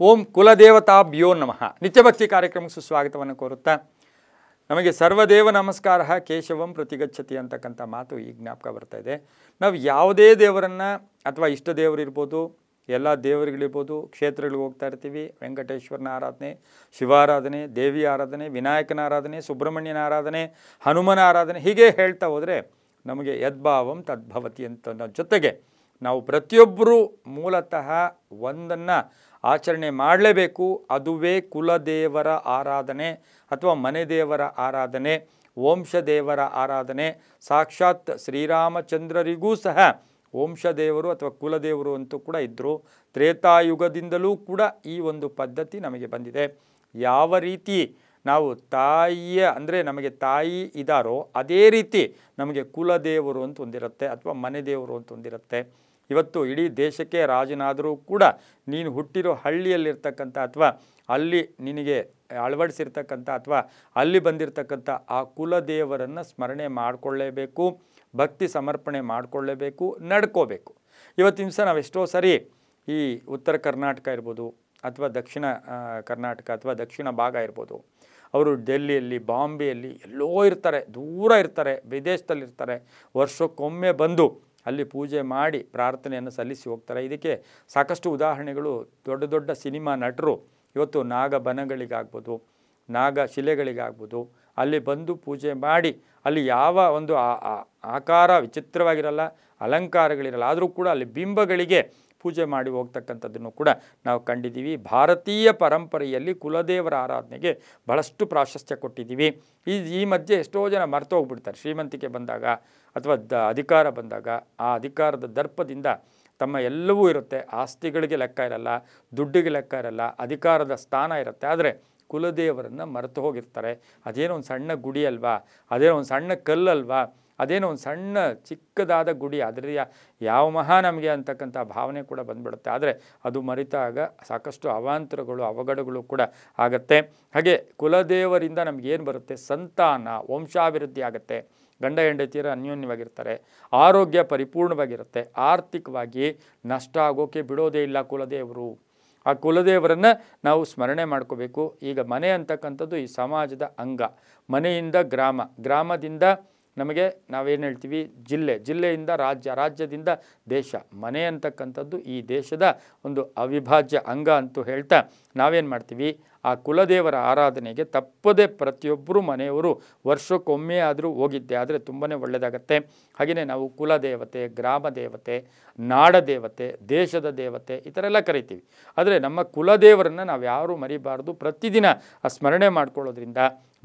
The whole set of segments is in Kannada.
ಓಂ ಕುಲದೇವತಾಭ್ಯೋ ನಮಃ. ನಿತ್ಯಭಕ್ತಿ ಕಾರ್ಯಕ್ರಮಕ್ಕೆ ಸುಸ್ವಾಗತವನ್ನು ಕೋರುತ್ತಾ ನಮಗೆ ಸರ್ವದೇವ ನಮಸ್ಕಾರ ಕೇಶವಂ ಪ್ರತಿಗಚ್ಚತಿ ಅಂತಕ್ಕಂಥ ಮಾತು ಈ ಜ್ಞಾಪಕ ಬರ್ತಾ ಇದೆ. ನಾವು ಯಾವುದೇ ದೇವರನ್ನು ಅಥವಾ ಇಷ್ಟ ದೇವರಿರ್ಬೋದು, ಎಲ್ಲ ದೇವರುಗಳಿರ್ಬೋದು, ಕ್ಷೇತ್ರಗಳಿಗೆ ಹೋಗ್ತಾ ಇರ್ತೀವಿ. ವೆಂಕಟೇಶ್ವರನ ಆರಾಧನೆ, ಶಿವಾರಾಧನೆ, ದೇವಿ ಆರಾಧನೆ, ವಿನಾಯಕನ ಆರಾಧನೆ, ಸುಬ್ರಹ್ಮಣ್ಯನ ಆರಾಧನೆ, ಹನುಮನ ಆರಾಧನೆ, ಹೀಗೆ ಹೇಳ್ತಾ ಹೋದರೆ ನಮಗೆ ಯದ್ಭಾವಂ ತದ್ಭವತಿ ಅಂತ ಜೊತೆಗೆ ನಾವು ಪ್ರತಿಯೊಬ್ಬರೂ ಮೂಲತಃ ಒಂದನ್ನು ಆಚರಣೆ ಮಾಡಲೇಬೇಕು. ಅದುವೇ ಕುಲದೇವರ ಆರಾಧನೆ ಅಥವಾ ಮನೆ ದೇವರ ಆರಾಧನೆ, ವಂಶದೇವರ ಆರಾಧನೆ. ಸಾಕ್ಷಾತ್ ಶ್ರೀರಾಮಚಂದ್ರರಿಗೂ ಸಹ ವಂಶದೇವರು ಅಥವಾ ಕುಲದೇವರು ಅಂತೂ ಕೂಡ ಇದ್ದರು. ತ್ರೇತಾಯುಗದಿಂದಲೂ ಕೂಡ ಈ ಒಂದು ಪದ್ಧತಿ ನಮಗೆ ಬಂದಿದೆ. ಯಾವ ರೀತಿ ನಾವು ತಾಯಿಯ ಅಂದರೆ ನಮಗೆ ತಾಯಿ ಇದ್ದಾರೋ ಅದೇ ರೀತಿ ನಮಗೆ ಕುಲದೇವರು ಅಂತ ಒಂದಿರುತ್ತೆ ಅಥವಾ ಮನೆ ದೇವರು ಅಂತ ಒಂದಿರುತ್ತೆ. ಇವತ್ತು ಇಡೀ ದೇಶಕ್ಕೆ ರಾಜನಾದರೂ ಕೂಡ ನೀನು ಹುಟ್ಟಿರೋ ಹಳ್ಳಿಯಲ್ಲಿರ್ತಕ್ಕಂಥ ಅಥವಾ ಅಲ್ಲಿ ನಿನಗೆ ಅಳವಡಿಸಿರ್ತಕ್ಕಂಥ ಅಥವಾ ಅಲ್ಲಿ ಬಂದಿರತಕ್ಕಂಥ ಆ ಕುಲದೇವರನ್ನು ಸ್ಮರಣೆ ಮಾಡಿಕೊಳ್ಳೇಬೇಕು, ಭಕ್ತಿ ಸಮರ್ಪಣೆ ಮಾಡಿಕೊಳ್ಳೇಬೇಕು, ನಡ್ಕೋಬೇಕು. ಇವತ್ತಿನ ದಿವಸ ನಾವು ಎಷ್ಟೋ ಸರಿ ಈ ಉತ್ತರ ಕರ್ನಾಟಕ ಇರ್ಬೋದು ಅಥವಾ ದಕ್ಷಿಣ ಕರ್ನಾಟಕ ಅಥವಾ ದಕ್ಷಿಣ ಭಾಗ ಇರ್ಬೋದು, ಅವರು ಡೆಲ್ಲಿಯಲ್ಲಿ, ಬಾಂಬೆಯಲ್ಲಿ ಎಲ್ಲೋ ಇರ್ತಾರೆ, ದೂರ ಇರ್ತಾರೆ, ವಿದೇಶದಲ್ಲಿರ್ತಾರೆ. ವರ್ಷಕ್ಕೊಮ್ಮೆ ಬಂದು ಅಲ್ಲಿ ಪೂಜೆ ಮಾಡಿ ಪ್ರಾರ್ಥನೆಯನ್ನು ಸಲ್ಲಿಸಿ ಹೋಗ್ತಾರೆ. ಇದಕ್ಕೆ ಸಾಕಷ್ಟು ಉದಾಹರಣೆಗಳು. ದೊಡ್ಡ ದೊಡ್ಡ ಸಿನಿಮಾ ನಟರು ಇವತ್ತು ನಾಗಬನಗಳಿಗಾಗ್ಬೋದು, ನಾಗ ಶಿಲೆಗಳಿಗಾಗ್ಬೋದು ಅಲ್ಲಿ ಬಂದು ಪೂಜೆ ಮಾಡಿ ಅಲ್ಲಿ ಯಾವ ಒಂದು ಆಕಾರ ವಿಚಿತ್ರವಾಗಿರಲ್ಲ, ಅಲಂಕಾರಗಳಿರಲ್ಲ, ಆದರೂ ಕೂಡ ಅಲ್ಲಿ ಬಿಂಬಗಳಿಗೆ ಪೂಜೆ ಮಾಡಿ ಹೋಗ್ತಕ್ಕಂಥದ್ದನ್ನು ಕೂಡ ನಾವು ಕಂಡಿದ್ದೀವಿ. ಭಾರತೀಯ ಪರಂಪರೆಯಲ್ಲಿ ಕುಲದೇವರ ಆರಾಧನೆಗೆ ಬಹಳಷ್ಟು ಪ್ರಾಶಸ್ತ್ಯ ಕೊಟ್ಟಿದ್ದೀವಿ. ಈ ಮಧ್ಯೆ ಎಷ್ಟೋ ಜನ ಮರೆತು ಹೋಗ್ಬಿಡ್ತಾರೆ. ಶ್ರೀಮಂತಿಕೆ ಬಂದಾಗ ಅಥವಾ ಅಧಿಕಾರ ಬಂದಾಗ ಆ ಅಧಿಕಾರದ ದರ್ಪದಿಂದ ತಮ್ಮ ಎಲ್ಲವೂ ಇರುತ್ತೆ, ಆಸ್ತಿಗಳಿಗೆ ಲೆಕ್ಕ ಇರಲ್ಲ, ದುಡ್ಡಿಗೆ ಲೆಕ್ಕ ಇರಲ್ಲ, ಅಧಿಕಾರದ ಸ್ಥಾನ ಇರುತ್ತೆ, ಆದರೆ ಕುಲದೇವರನ್ನು ಮರೆತು ಹೋಗಿರ್ತಾರೆ. ಅದೇನೋ ಒಂದು ಸಣ್ಣ ಗುಡಿ ಅಲ್ವಾ, ಅದೇನೋ ಒಂದು ಸಣ್ಣ ಕಲ್ಲಲ್ವಾ, ಅದೇನೋ ಒಂದು ಸಣ್ಣ ಚಿಕ್ಕದಾದ ಗುಡಿ, ಅದರ ಯಾವ ಮಹಾ ನಮಗೆ ಅಂತಕ್ಕಂಥ ಭಾವನೆ ಕೂಡ ಬಂದ್ಬಿಡುತ್ತೆ. ಆದರೆ ಅದು ಮರೆತಾಗ ಸಾಕಷ್ಟು ಅವಾಂತರಗಳು, ಅವಘಡಗಳು ಕೂಡ ಆಗುತ್ತೆ. ಹಾಗೆ ಕುಲದೇವರಿಂದ ನಮಗೇನು ಬರುತ್ತೆ? ಸಂತಾನ, ವಂಶಾಭಿವೃದ್ಧಿ ಆಗುತ್ತೆ, ಗಂಡ ಹೆಂಡತಿಯರು ಅನ್ಯೋನ್ಯವಾಗಿರ್ತಾರೆ, ಆರೋಗ್ಯ ಪರಿಪೂರ್ಣವಾಗಿರುತ್ತೆ, ಆರ್ಥಿಕವಾಗಿ ನಷ್ಟ ಆಗೋಕ್ಕೆ ಬಿಡೋದೇ ಇಲ್ಲ ಕುಲದೇವರು. ಆ ಕುಲದೇವರನ್ನು ನಾವು ಸ್ಮರಣೆ ಮಾಡ್ಕೋಬೇಕು. ಈಗ ಮನೆ ಅಂತಕ್ಕಂಥದ್ದು ಈ ಸಮಾಜದ ಅಂಗ. ಮನೆಯಿಂದ ಗ್ರಾಮ, ಗ್ರಾಮದಿಂದ ನಮಗೆ ನಾವೇನು ಹೇಳ್ತೀವಿ ಜಿಲ್ಲೆ, ಜಿಲ್ಲೆಯಿಂದ ರಾಜ್ಯ, ರಾಜ್ಯದಿಂದ ದೇಶ. ಮನೆ ಅಂತಕ್ಕಂಥದ್ದು ಈ ದೇಶದ ಒಂದು ಅವಿಭಾಜ್ಯ ಅಂಗ ಅಂತೂ ಹೇಳ್ತಾ ನಾವೇನು ಮಾಡ್ತೀವಿ, ಆ ಕುಲದೇವರ ಆರಾಧನೆಗೆ ತಪ್ಪದೇ ಪ್ರತಿಯೊಬ್ಬರು ಮನೆಯವರು ವರ್ಷಕ್ಕೊಮ್ಮೆ ಆದರೂ ಹೋಗಿದ್ದೆ ಆದರೆ ತುಂಬಾ ಒಳ್ಳೆಯದಾಗತ್ತೆ. ಹಾಗೆಯೇ ನಾವು ಕುಲದೇವತೆ, ಗ್ರಾಮ ದೇವತೆ, ನಾಡ ದೇವತೆ, ದೇಶದ ದೇವತೆ ಈ ಥರ ಎಲ್ಲ ಕರಿತೀವಿ. ಆದರೆ ನಮ್ಮ ಕುಲದೇವರನ್ನು ನಾವು ಯಾರೂ ಮರಿಬಾರ್ದು. ಪ್ರತಿದಿನ ಆ ಸ್ಮರಣೆ ಮಾಡ್ಕೊಳ್ಳೋದ್ರಿಂದ,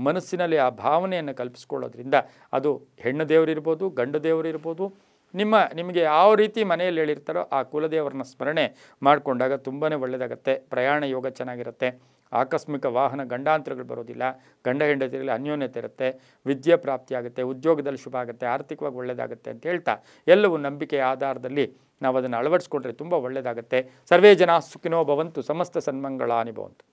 ಮನಸ್ಸಿನಲ್ಲಿ ಆ ಭಾವನೆಯನ್ನು ಕಲ್ಪಿಸ್ಕೊಳ್ಳೋದ್ರಿಂದ, ಅದು ಹೆಣ್ಣು ದೇವರಿರ್ಬೋದು, ಗಂಡು ದೇವರಿರ್ಬೋದು, ನಿಮಗೆ ಯಾವ ರೀತಿ ಮನೆಯಲ್ಲಿ ಹೇಳಿರ್ತಾರೋ ಆ ಕುಲದೇವರನ್ನ ಸ್ಮರಣೆ ಮಾಡಿಕೊಂಡಾಗ ತುಂಬಾ ಒಳ್ಳೆಯದಾಗತ್ತೆ. ಪ್ರಯಾಣ ಯೋಗ ಚೆನ್ನಾಗಿರುತ್ತೆ, ಆಕಸ್ಮಿಕ ವಾಹನ ಗಂಡಾಂತರಗಳು ಬರೋದಿಲ್ಲ, ಗಂಡ ಹೆಂಡತಿಯಲ್ಲಿ ಅನ್ಯೋನ್ಯತೆ ಇರುತ್ತೆ, ವಿದ್ಯೆ ಪ್ರಾಪ್ತಿ ಆಗುತ್ತೆ, ಉದ್ಯೋಗದಲ್ಲಿ ಶುಭ ಆಗುತ್ತೆ, ಆರ್ಥಿಕವಾಗಿ ಒಳ್ಳೆಯದಾಗುತ್ತೆ ಅಂತ ಹೇಳ್ತಾ ಎಲ್ಲವೂ ನಂಬಿಕೆಯ ಆಧಾರದಲ್ಲಿ ನಾವು ಅದನ್ನು ಅಳವಡಿಸ್ಕೊಂಡ್ರೆ ತುಂಬ ಒಳ್ಳೆಯದಾಗುತ್ತೆ. ಸರ್ವೇ ಜನ ಸುಖಿನೋ ಭವಂತು, ಸಮಸ್ತ ಸನ್ಮಂಗಳಾನಿ ಭವಂತು.